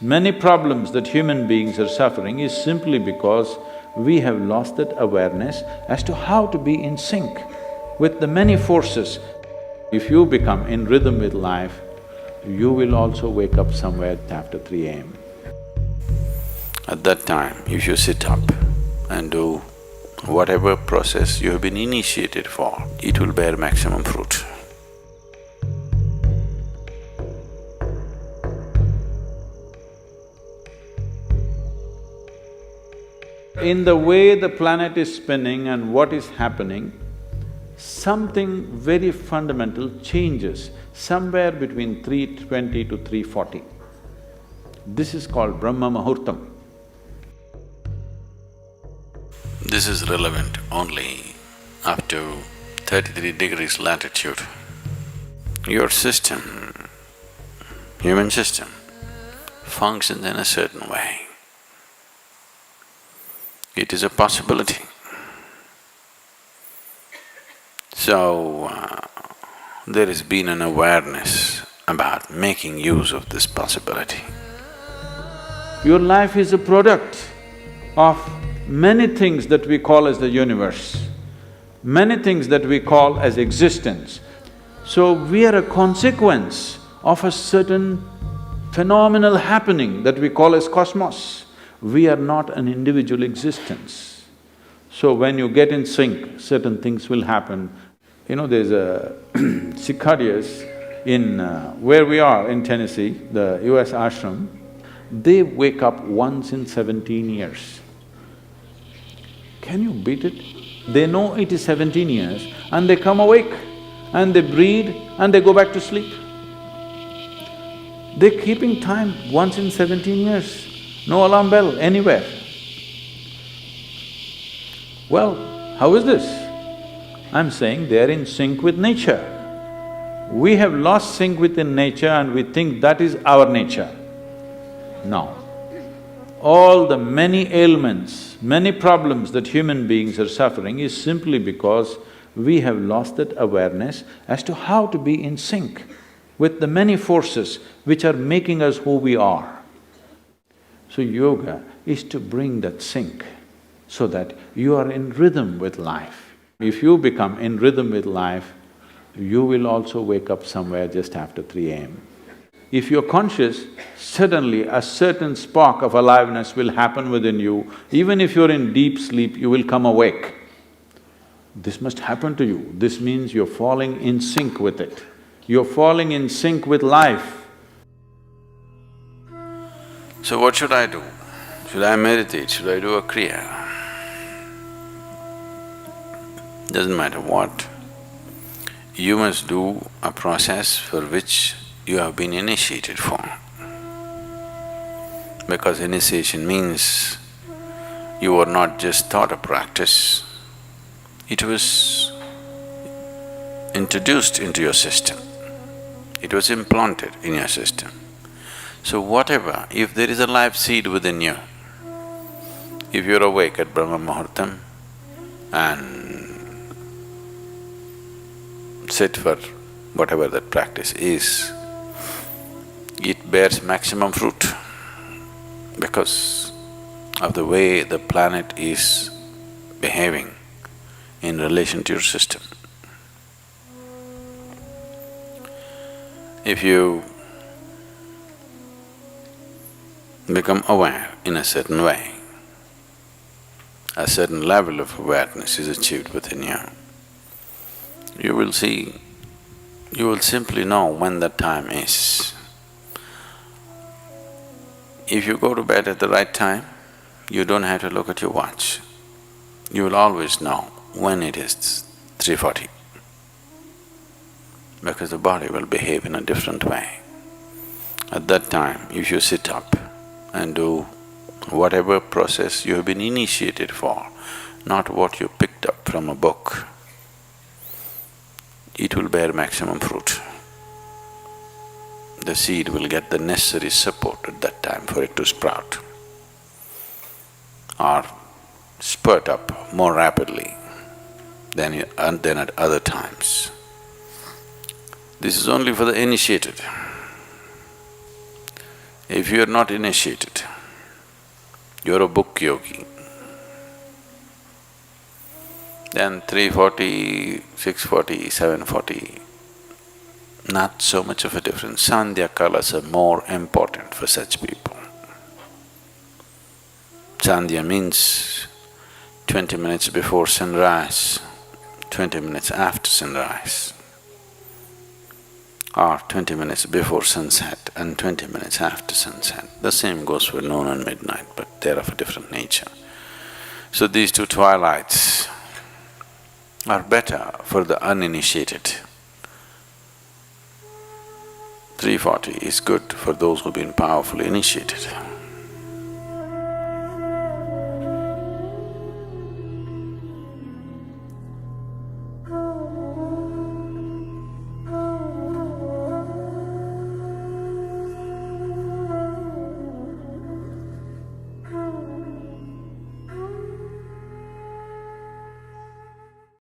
Many problems that human beings are suffering is simply because we have lost that awareness as to how to be in sync with the many forces. If you become in rhythm with life, you will also wake up somewhere after 3 a.m. At that time, if you sit up and do whatever process you have been initiated for, it will bear maximum fruit. In the way the planet is spinning and what is happening, something very fundamental changes somewhere between 3:20 to 3:40. This is called Brahma Muhurtam. This is relevant only up to 33 degrees latitude. Your system, human system, functions in a certain way. It is a possibility. So, there has been an awareness about making use of this possibility. Your life is a product of many things that we call as the universe, many things that we call as existence. So we are a consequence of a certain phenomenal happening that we call as cosmos. We are not an individual existence. So when you get in sync, certain things will happen. You know, there's a cicadas in where we are in Tennessee, the US ashram, they wake up once in 17 years. Can you beat it? They know it is 17 years and they come awake and they breed and they go back to sleep. They're keeping time once in 17 years, no alarm bell anywhere. Well, how is this? I'm saying they're in sync with nature. We have lost sync within nature and we think that is our nature. No. All the many ailments, many problems that human beings are suffering is simply because we have lost that awareness as to how to be in sync with the many forces which are making us who we are. So yoga is to bring that sync so that you are in rhythm with life. If you become in rhythm with life, you will also wake up somewhere just after 3 a.m. If you're conscious, suddenly a certain spark of aliveness will happen within you. Even if you're in deep sleep, you will come awake. This must happen to you. This means you're falling in sync with it. You're falling in sync with life. So what should I do? Should I meditate? Should I do a kriya? Doesn't matter what. You must do a process for which you have been initiated for. Because initiation means you were not just taught a practice, it was introduced into your system, it was implanted in your system. So whatever, if there is a life seed within you, if you're awake at Brahma Muhurtam and sit for whatever that practice is, it bears maximum fruit because of the way the planet is behaving in relation to your system. If you become aware in a certain way, a certain level of awareness is achieved within you, you will see, you will simply know when the time is. If you go to bed at the right time, you don't have to look at your watch. You will always know when it is 3:40, because the body will behave in a different way. At that time, if you sit up and do whatever process you have been initiated for, not what you picked up from a book, it will bear maximum fruit. The seed will get the necessary support at that time for it to sprout or spurt up more rapidly than at other times. This is only for the initiated. If you're not initiated, you're a book yogi, then 340, 640, 740, not so much of a difference. Sandhya kalas are more important for such people. Sandhya means 20 minutes before sunrise, 20 minutes after sunrise, or 20 minutes before sunset and 20 minutes after sunset. The same goes for noon and midnight, but they're of a different nature. So these two twilights are better for the uninitiated. 340 is good for those who've been powerfully initiated.